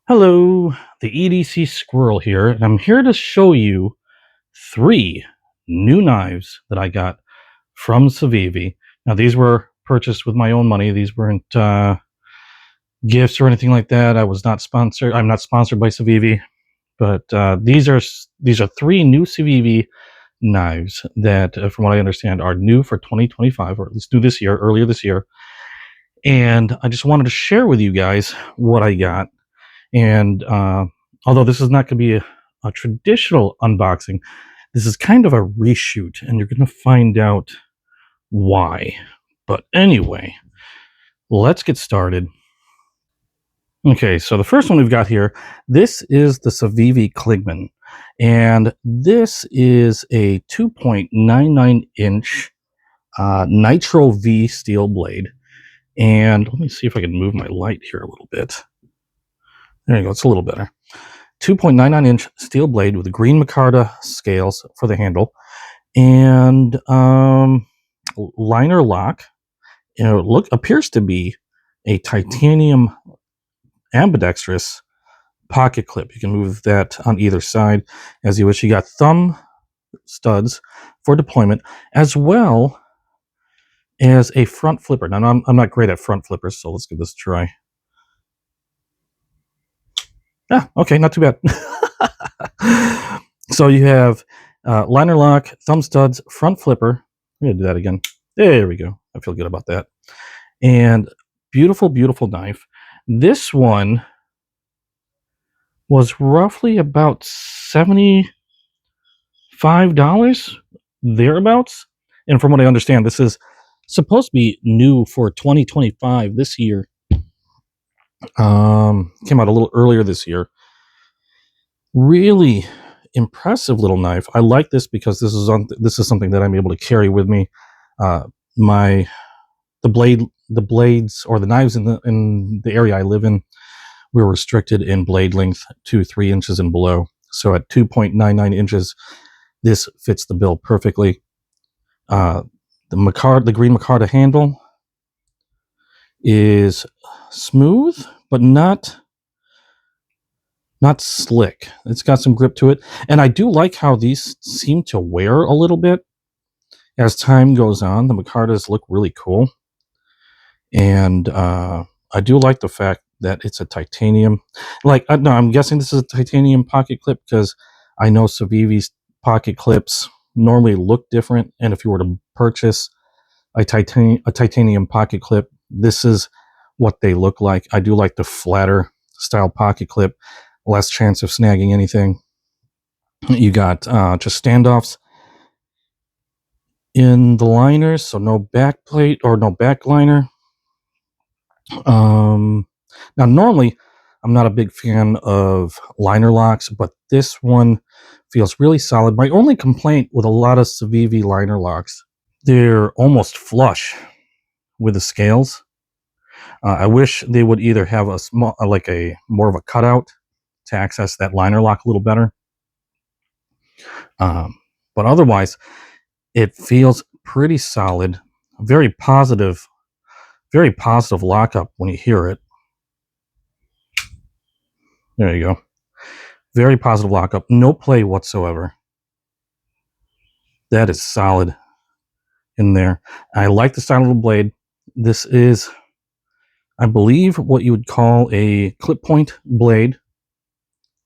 Hello, the EDC Squirrel here, and I'm here to show you 3 new knives that I got from Civivi. Now, these were purchased with my own money. These weren't gifts or anything like that. I was not sponsored. I'm not sponsored by Civivi, but these are 3 new Civivi knives that, from what I understand, are new for 2025, or at least new this year, earlier this year. And I just wanted to share with you guys what I got. And although this is not going to be a traditional unboxing, this is kind of a reshoot, and you're going to find out why. But anyway, let's get started. Okay, so the first one we've got here, this is the Civivi Clingman, and this is a 2.99-inch Nitro V steel blade. And let me see if I can move my light here a little bit. There you go, it's a little better. 2.99-inch steel blade with green micarta scales for the handle, and liner lock. Appears to be a titanium ambidextrous pocket clip. You can move that on either side as you wish. You got thumb studs for deployment, as well as a front flipper. Now, I'm not great at front flippers, so let's give this a try. Okay, not too bad. So you have liner lock, thumb studs, front flipper. I'm going to do that again. There we go. I feel good about that. And beautiful, beautiful knife. This one was roughly about $75, thereouts. And from what I understand, this is supposed to be new for 2025 this year. Came out a little earlier this year. Really impressive little knife. I like this because this is something that I'm able to carry with me. The blades or the knives in the area I live in, we're restricted in blade length to 3 inches and below. So at 2.99 inches, this fits the bill perfectly. The green micarta handle is smooth, but not slick. It's got some grip to it, and I do like how these seem to wear a little bit as time goes on. The micartas look really cool, and I do like the fact that it's a titanium. No, I'm guessing this is a titanium pocket clip because I know Civivi's pocket clips normally look different, and if you were to purchase a titanium pocket clip, this is what they look like. I do like the flatter style pocket clip, less chance of snagging anything. You got just standoffs in the liners, so no back plate or no back liner. Now, normally, I'm not a big fan of liner locks, but this one feels really solid. My only complaint with a lot of Civivi liner locks, they're almost flush with the scales. I wish they would either have a small, more of a cutout to access that liner lock a little better. But otherwise, it feels pretty solid. Very positive lockup when you hear it. There you go. Very positive lockup. No play whatsoever. That is solid in there. I like the style of the blade. This is, I believe, what you would call a clip point blade.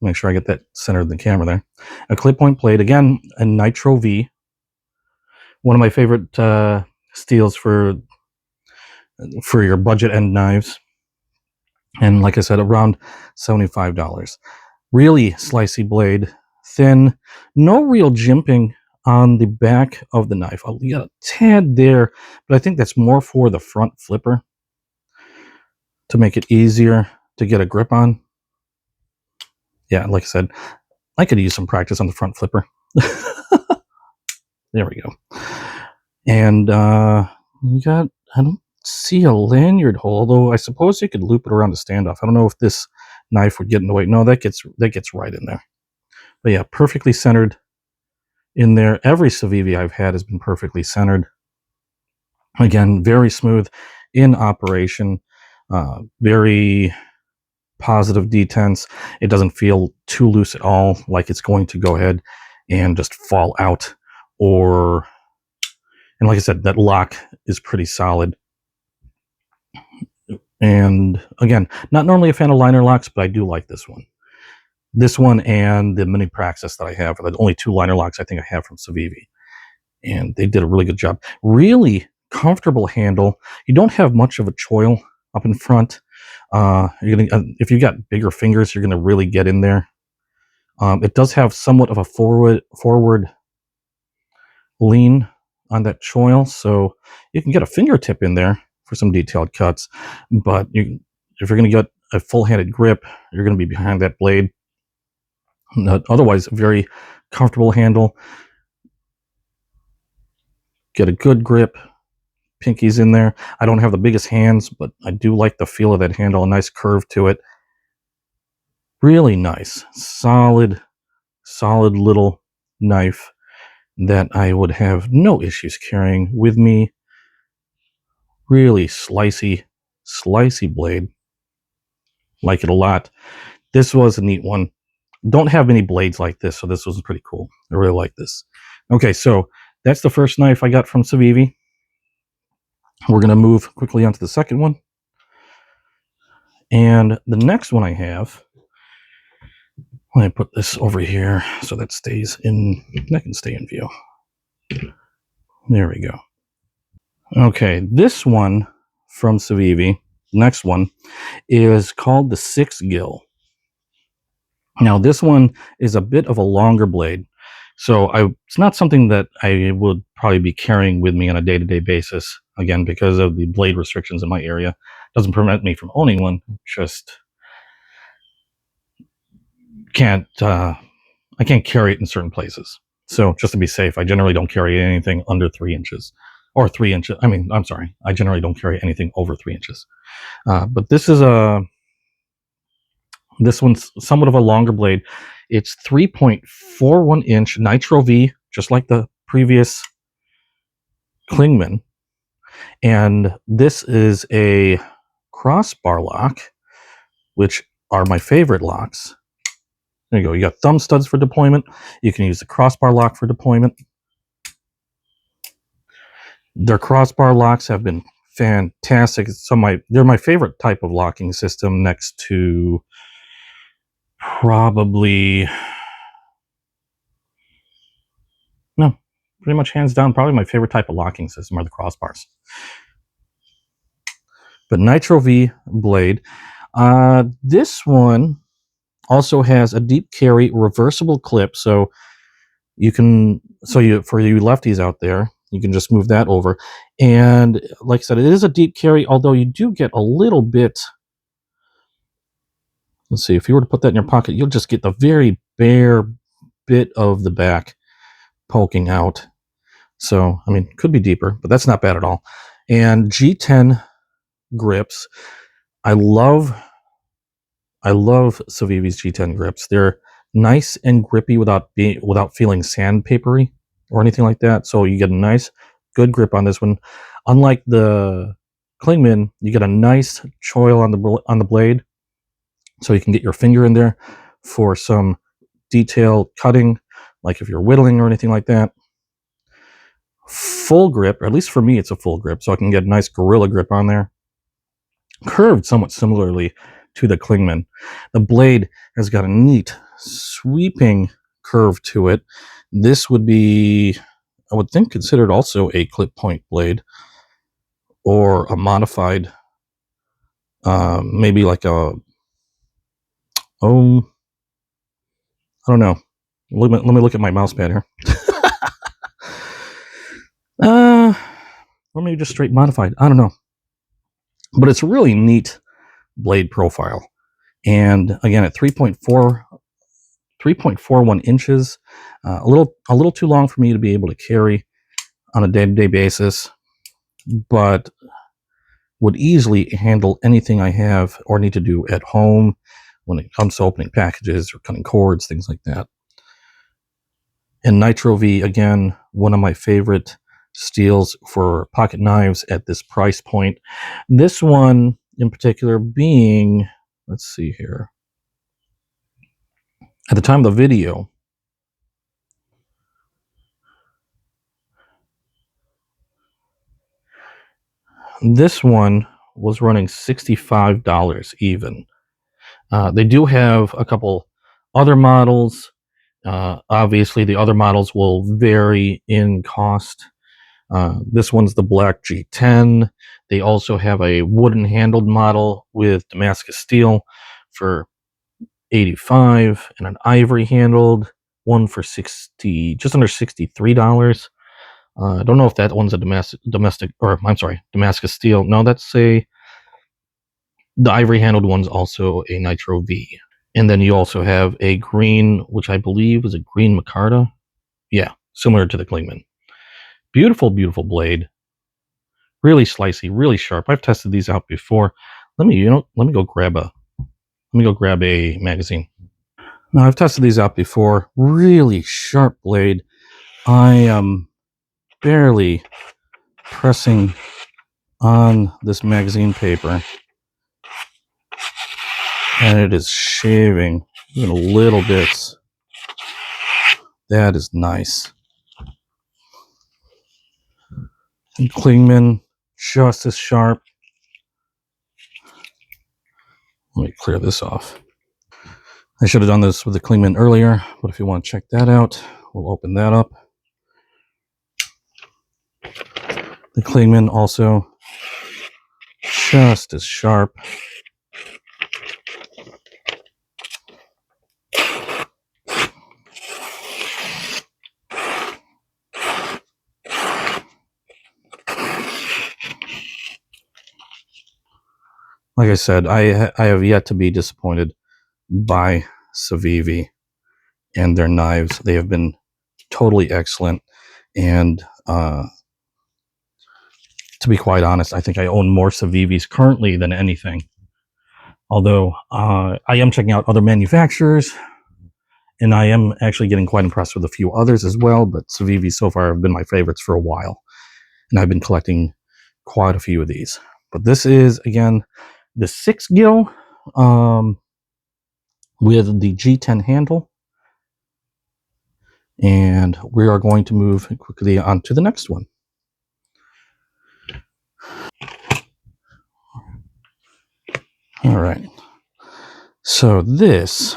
Make sure I get that centered in the camera there. A clip point blade, again, a Nitro V. One of my favorite steels for your budget end knives. And like I said, around $75. Really slicey blade, thin, no real jimping on the back of the knife. You got a tad there, but I think that's more for the front flipper to make it easier to get a grip on. Yeah, like I said, I could use some practice on the front flipper. There we go. And you got, I don't see a lanyard hole, although I suppose you could loop it around the standoff. I don't know if this knife would get in the way. No, that gets right in there. But yeah, perfectly centered in there. Every Civivi I've had has been perfectly centered. Again, very smooth in operation. Very positive detents. It doesn't feel too loose at all, like it's going to go ahead and just fall out. And like I said, that lock is pretty solid. And again, not normally a fan of liner locks, but I do like this one. This one and the Mini Praxis that I have are the only 2 liner locks I think I have from Civivi. And they did a really good job. Really comfortable handle. You don't have much of a choil up in front. If you got bigger fingers, you're gonna really get in there. It does have somewhat of a forward lean on that choil, so you can get a fingertip in there for some detailed cuts. But if you're gonna get a full-handed grip, you're gonna be behind that blade. Otherwise, very comfortable handle. Get a good grip. Pinky's in there. I don't have the biggest hands, but I do like the feel of that handle. A nice curve to it. Really nice, solid little knife that I would have no issues carrying with me. Really slicey blade. Like it a lot. This was a neat one. Don't have many blades like this, so this was pretty cool. I really like this. Okay, so that's the first knife I got from Civivi. We're going to move quickly on to the second one. And the next one I have, let me put this over here so that can stay in view. There we go. Okay, this one from Civivi, next one, is called the Sixgill. Now, this one is a bit of a longer blade, so it's not something that I would probably be carrying with me on a day-to-day basis, again, because of the blade restrictions in my area. It doesn't prevent me from owning one, just I can't carry it in certain places. So just to be safe, I generally don't carry anything under 3 inches. Or 3 inches. I'm sorry. I generally don't carry anything over 3 inches. But this one's somewhat of a longer blade. It's 3.41 inch Nitro V, just like the previous Clingman. And this is a crossbar lock, which are my favorite locks. There you go. You got thumb studs for deployment. You can use the crossbar lock for deployment. Their crossbar locks have been fantastic. They're my favorite type of locking system, next to pretty much hands down, probably my favorite type of locking system are the crossbars. But Nitro V blade. This one also has a deep carry reversible clip, so for you lefties out there, you can just move that over. And like I said, it is a deep carry, although you do get a little bit. Let's see, if you were to put that in your pocket, you'll just get the very bare bit of the back poking out. So, could be deeper, but that's not bad at all. And G10 grips. I love Civivi's G10 grips. They're nice and grippy without feeling sandpapery or anything like that. So you get a nice, good grip on this one. Unlike the Clingman, you get a nice choil on the blade, so you can get your finger in there for some detailed cutting, like if you're whittling or anything like that. Full grip, or at least for me, it's a full grip, so I can get a nice gorilla grip on there. Curved somewhat similarly to the Clingman. The blade has got a neat sweeping curve to it. This would be, I would think, considered also a clip point blade, or a modified, maybe like I don't know. Let me look at my mouse pad here. Or maybe just straight modified. I don't know. But it's a really neat blade profile. And again, at 3.41 inches, a little too long for me to be able to carry on a day-to-day basis, but would easily handle anything I have or need to do at home when it comes to opening packages or cutting cords, things like that. And Nitro V, again, one of my favorite steels for pocket knives at this price point. This one in particular being, let's see here. At the time of the video, this one was running $65 even. They do have a couple other models. Obviously, the other models will vary in cost. This one's the black G10. They also have a wooden handled model with Damascus steel for $85 and an ivory handled one for just under $63. I don't know if that one's a Damascus steel. No, the ivory handled one's also a Nitro V. And then you also have a green, which I believe is a green micarta. Yeah, similar to the Clingman. Beautiful, beautiful blade. Really slicey, really sharp. I've tested these out before. Let me go grab a magazine. Now I've tested these out before. Really sharp blade. I am barely pressing on this magazine paper, and it is shaving even little bits. That is nice. And Clingman, just as sharp. Let me clear this off. I should have done this with the Clingman earlier, but if you want to check that out, we'll open that up. The Clingman also just as sharp. Like I said, I have yet to be disappointed by Civivi and their knives. They have been totally excellent. And to be quite honest, I think I own more Civivis currently than anything. Although I am checking out other manufacturers, and I am actually getting quite impressed with a few others as well. But Civivi so far have been my favorites for a while, and I've been collecting quite a few of these. But this is, again, the Sixgill with the G10 handle. And we are going to move quickly on to the next one. All right. So this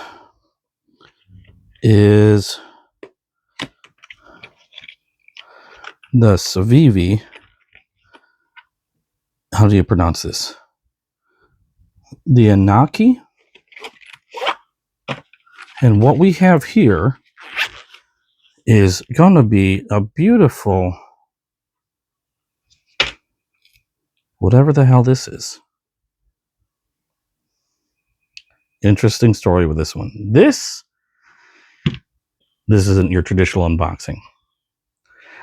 is the Civivi. How do you pronounce this? The Anaaki. And what we have here is going to be a beautiful, whatever the hell this is. Interesting story with this one. This isn't your traditional unboxing.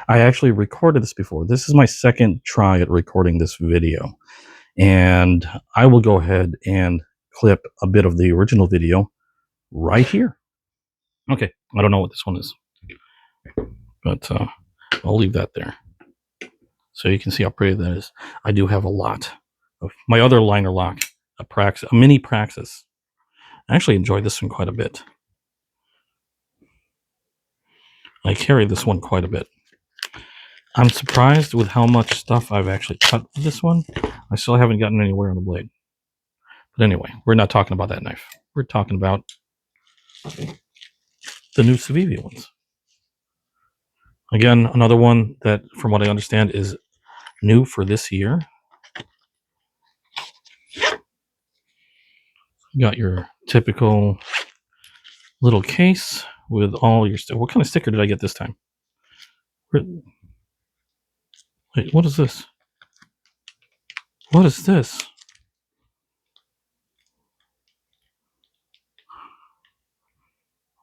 I actually recorded this before. This is my second try at recording this video. And I will go ahead and clip a bit of the original video right here. Okay, I don't know what this one is, but I'll leave that there. So you can see how pretty that is. I do have a lot of my other liner lock, a mini Praxis. I actually enjoyed this one quite a bit. I carry this one quite a bit. I'm surprised with how much stuff I've actually cut with this one. I still haven't gotten anywhere on the blade. But anyway, we're not talking about that knife. We're talking about the new Civivi ones. Again, another one that, from what I understand, is new for this year. You got your typical little case with all your stuff. What kind of sticker did I get this time? Wait, what is this? What is this?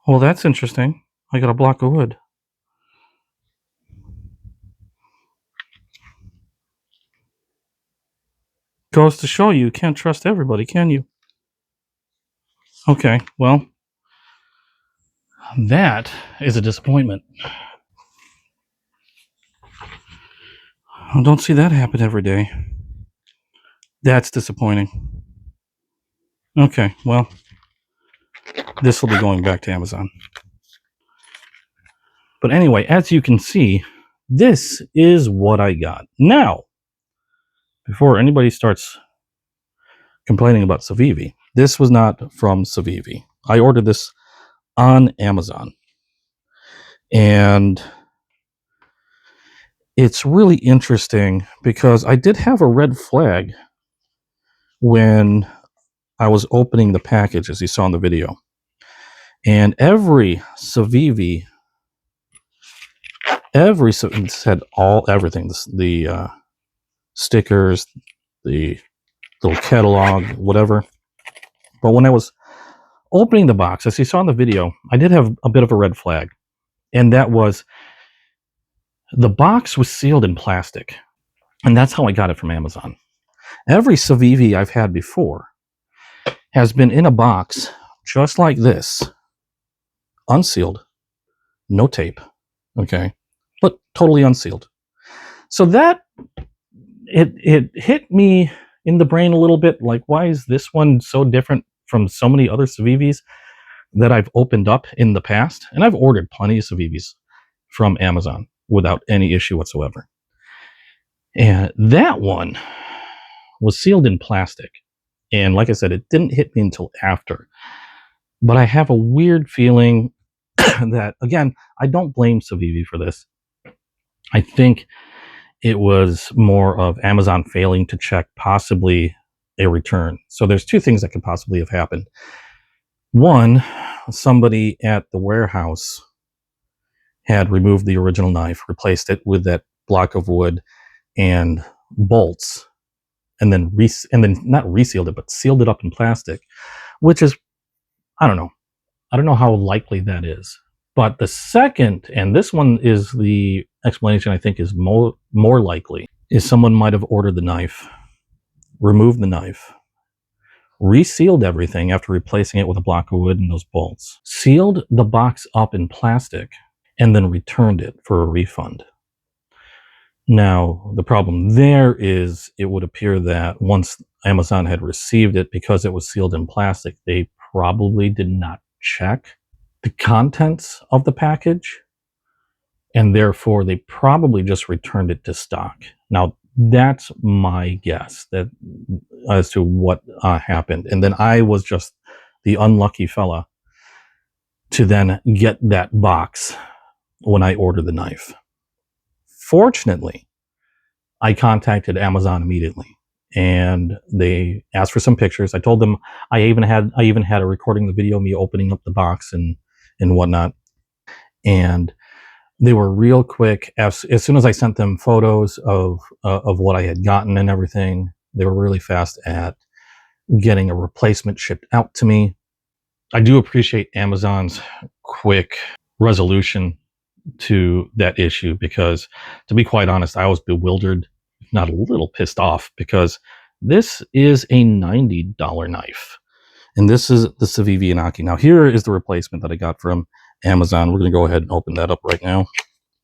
Well, that's interesting. I got a block of wood. Goes to show you can't trust everybody, can you? Okay, well, that is a disappointment. I don't see that happen every day. That's disappointing. Okay, well, this will be going back to Amazon. But anyway, as you can see, this is what I got. Now, before anybody starts complaining about Civivi, this was not from Civivi. I ordered this on Amazon. And it's really interesting because I did have a red flag when I was opening the package, as you saw in the video. And every Civivi, said everything, the stickers, the little catalog, whatever. But when I was opening the box, as you saw in the video, I did have a bit of a red flag. And that was the box was sealed in plastic. And that's how I got it from Amazon. Every Civivi I've had before has been in a box just like this, unsealed, no tape, okay, but totally unsealed. So that it hit me in the brain a little bit, like, why is this one so different from so many other Civivis that I've opened up in the past? And I've ordered plenty of Civivis from Amazon without any issue whatsoever. And that one was sealed in plastic. And like I said, it didn't hit me until after. But I have a weird feeling that, again, I don't blame Civivi for this. I think it was more of Amazon failing to check possibly a return. So there's two things that could possibly have happened. One, somebody at the warehouse had removed the original knife, replaced it with that block of wood and bolts, and then not resealed it, but sealed it up in plastic, which is, I don't know how likely that is. But the second, and this one is the explanation I think is more likely, is someone might have ordered the knife, removed the knife, resealed everything after replacing it with a block of wood and those bolts, sealed the box up in plastic, and then returned it for a refund. Now, the problem there is it would appear that once Amazon had received it, because it was sealed in plastic, they probably did not check the contents of the package, and therefore they probably just returned it to stock. Now, that's my guess that as to what happened. And then I was just the unlucky fella to then get that box when I ordered the knife. Fortunately, I contacted Amazon immediately, and they asked for some pictures. I told them I even had a recording of the video of me opening up the box and whatnot. And they were real quick. As soon as I sent them photos of what I had gotten and everything, they were really fast at getting a replacement shipped out to me. I do appreciate Amazon's quick resolution to that issue, because, to be quite honest, I was bewildered, if not a little pissed off, because this is a $90 knife. And this is the Civivi Anaaki. Now, here is the replacement that I got from Amazon. We're going to go ahead and open that up right now.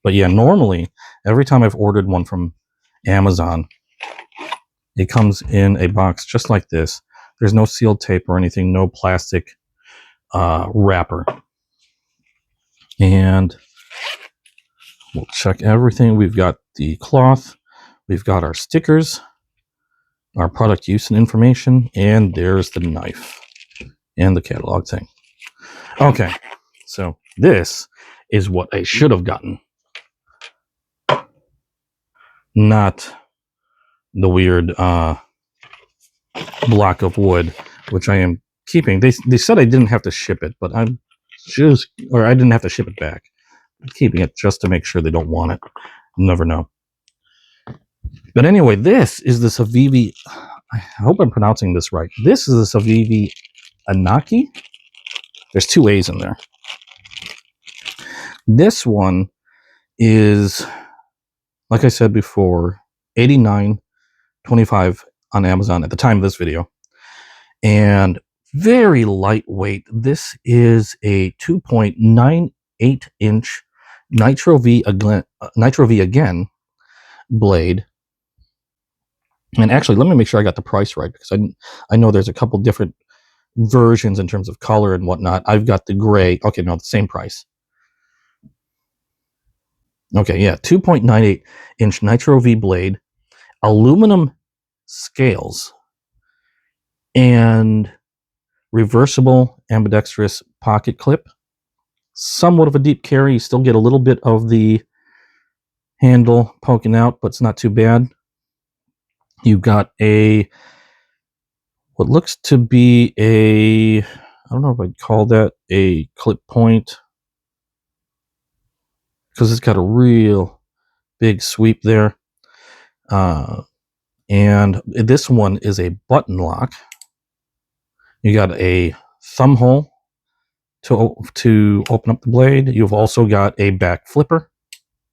But yeah, normally, every time I've ordered one from Amazon, it comes in a box just like this. There's no sealed tape or anything, no plastic wrapper. And we'll check everything. We've got the cloth. We've got our stickers, our product use and information, and there's the knife and the catalog thing. Okay, so this is what I should have gotten. Not the weird block of wood, which I am keeping. They said I didn't have to ship it, but I didn't have to ship it back. I'm keeping it just to make sure they don't want it. You never know. But anyway, this is the Civivi. I hope I'm pronouncing this right. This is the Civivi Anaaki. There's two A's in there. This one is, like I said before, $89.25 on Amazon at the time of this video, and very lightweight. This is a 2.98-inch Nitro V again blade. And actually, let me make sure I got the price right, because I know there's a couple different versions in terms of color and whatnot. I've got the gray. Okay, no, the same price. Okay, yeah, 2.98 inch Nitro V blade, aluminum scales, and reversible ambidextrous pocket clip. Somewhat of a deep carry. You still get a little bit of the handle poking out, but it's not too bad. You've got what looks to be I don't know if I'd call that a clip point, because it's got a real big sweep there. And this one is a button lock. You got a thumb hole to open up the blade. You've also got a back flipper,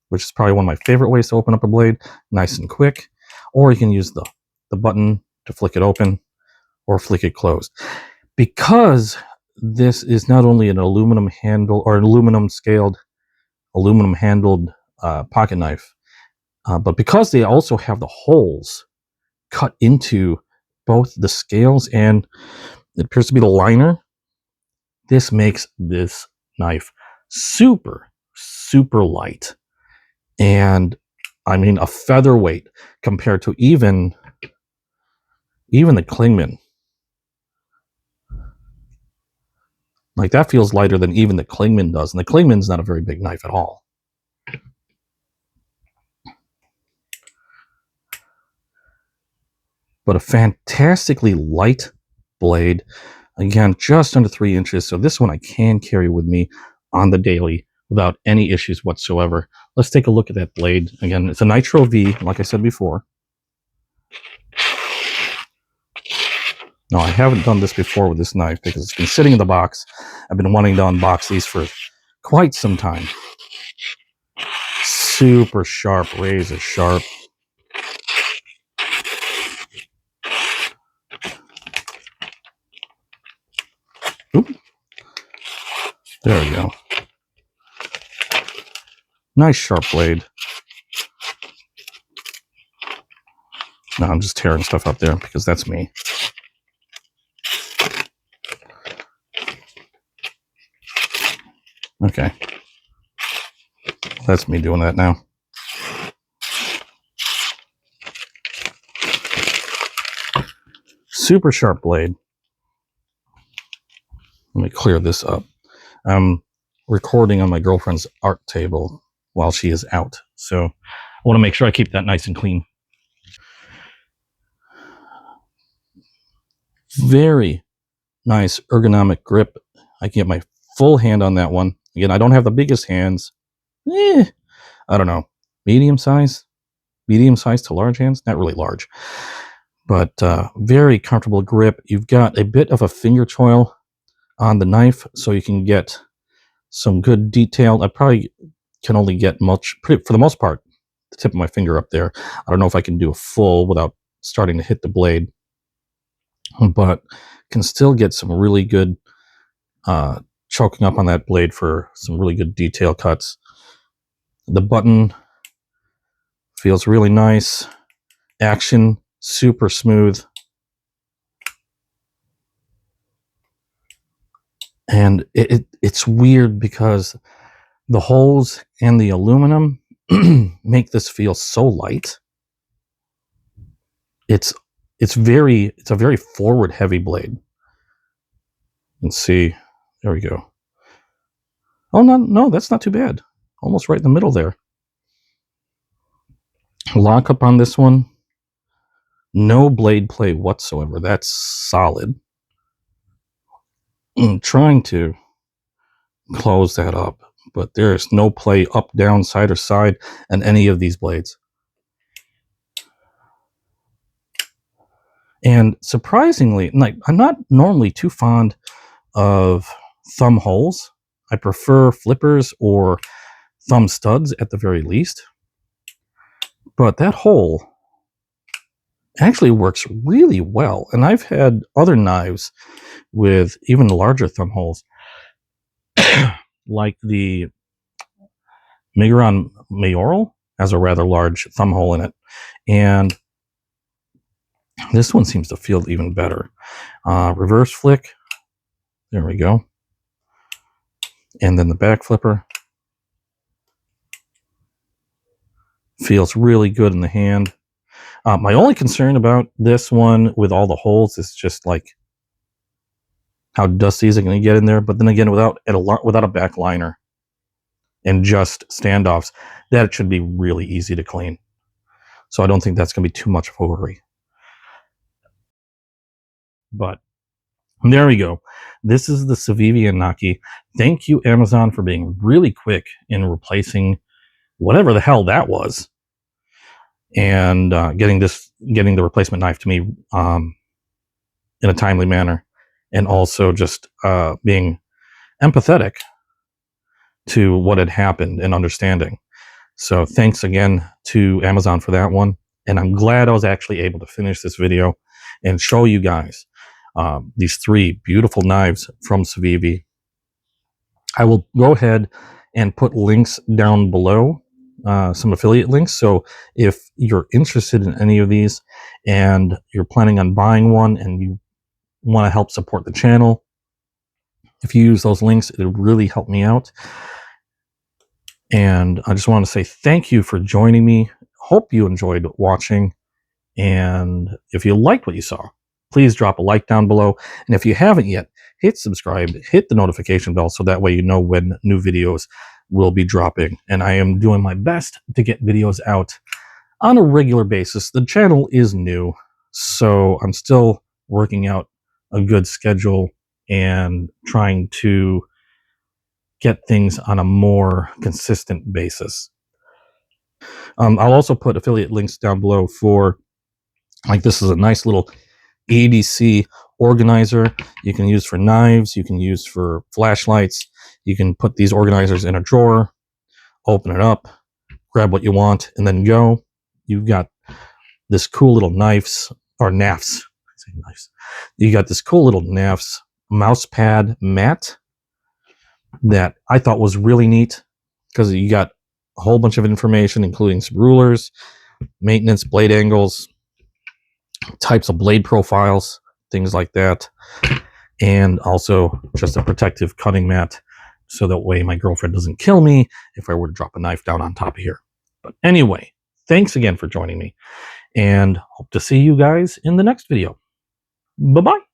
which is probably one of my favorite ways to open up a blade, nice and quick. Or you can use the button to flick it open or flick it closed. Because this is not only an aluminum handle or an aluminum handled pocket knife, but because they also have the holes cut into both the scales and it appears to be the liner, this makes this knife super, super light. And I mean, a featherweight compared to even the Clingman. Like, that feels lighter than even the Clingman does. And the Clingman's not a very big knife at all. But a fantastically light blade. Again, just under 3 inches. So this one I can carry with me on the daily without any issues whatsoever. Let's take a look at that blade. Again, it's a Nitro V, like I said before. No, I haven't done this before with this knife because it's been sitting in the box. I've been wanting to unbox these for quite some time. Super sharp, razor sharp. Oop. There we go. Nice sharp blade. No, I'm just tearing stuff up there because that's me. Okay. That's me doing that now. Super sharp blade. Let me clear this up. I'm recording on my girlfriend's art table while she is out. So I want to make sure I keep that nice and clean. Very nice ergonomic grip. I can get my full hand on that one. Again, I don't have the biggest hands. I don't know. Medium size to large hands. Not really large. But very comfortable grip. You've got a bit of a finger choil on the knife, so you can get some good detail. I probably can only get for the most part, the tip of my finger up there. I don't know if I can do a full without starting to hit the blade, but can still get some really good choking up on that blade for some really good detail cuts. The button feels really nice. Action, super smooth. And it's weird because the holes and the aluminum make this feel so light. It's a very forward heavy blade. Let's see. There we go. Oh, no, that's not too bad. Almost right in the middle there. Lock up on this one. No blade play whatsoever. That's solid. I'm trying to close that up, but there's no play up, down, side, or side on any of these blades. And surprisingly, like, I'm not normally too fond of thumb holes. I prefer flippers or thumb studs at the very least. But that hole actually works really well. And I've had other knives with even larger thumb holes, like the Migron Mayoral has a rather large thumb hole in it. And this one seems to feel even better. Reverse flick. There we go. And then the back flipper. Feels really good in the hand. My only concern about this one with all the holes is just like how dusty is it going to get in there. But then again, without a back liner and just standoffs, that should be really easy to clean. So I don't think that's going to be too much of a worry. But there we go. This is the Civivi Anaaki. Thank you, Amazon, for being really quick in replacing whatever the hell that was, and getting the replacement knife to me in a timely manner, and also just being empathetic to what had happened and understanding. So thanks again to Amazon for that one. And I'm glad I was actually able to finish this video and show you guys these 3 beautiful knives from Civivi. I will go ahead and put links down below, some affiliate links. So if you're interested in any of these and you're planning on buying one and you want to help support the channel, if you use those links, it'll really help me out. And I just want to say thank you for joining me. Hope you enjoyed watching. And if you liked what you saw, please drop a like down below. And if you haven't yet, hit subscribe, hit the notification bell so that way you know when new videos will be dropping. And I am doing my best to get videos out on a regular basis. The channel is new, so I'm still working out a good schedule and trying to get things on a more consistent basis. I'll also put affiliate links down below for, like, this is a nice little EDC organizer you can use for knives, you can use for flashlights. You can put these organizers in a drawer, open it up, grab what you want, and then go. You've got this cool little knives, or NAFs. I say knives. You got this cool little NAFs mouse pad mat that I thought was really neat, because you got a whole bunch of information, including some rulers, maintenance, blade angles, types of blade profiles, things like that, and also just a protective cutting mat, so that way my girlfriend doesn't kill me if I were to drop a knife down on top of here. But anyway, thanks again for joining me, and hope to see you guys in the next video. Bye-bye.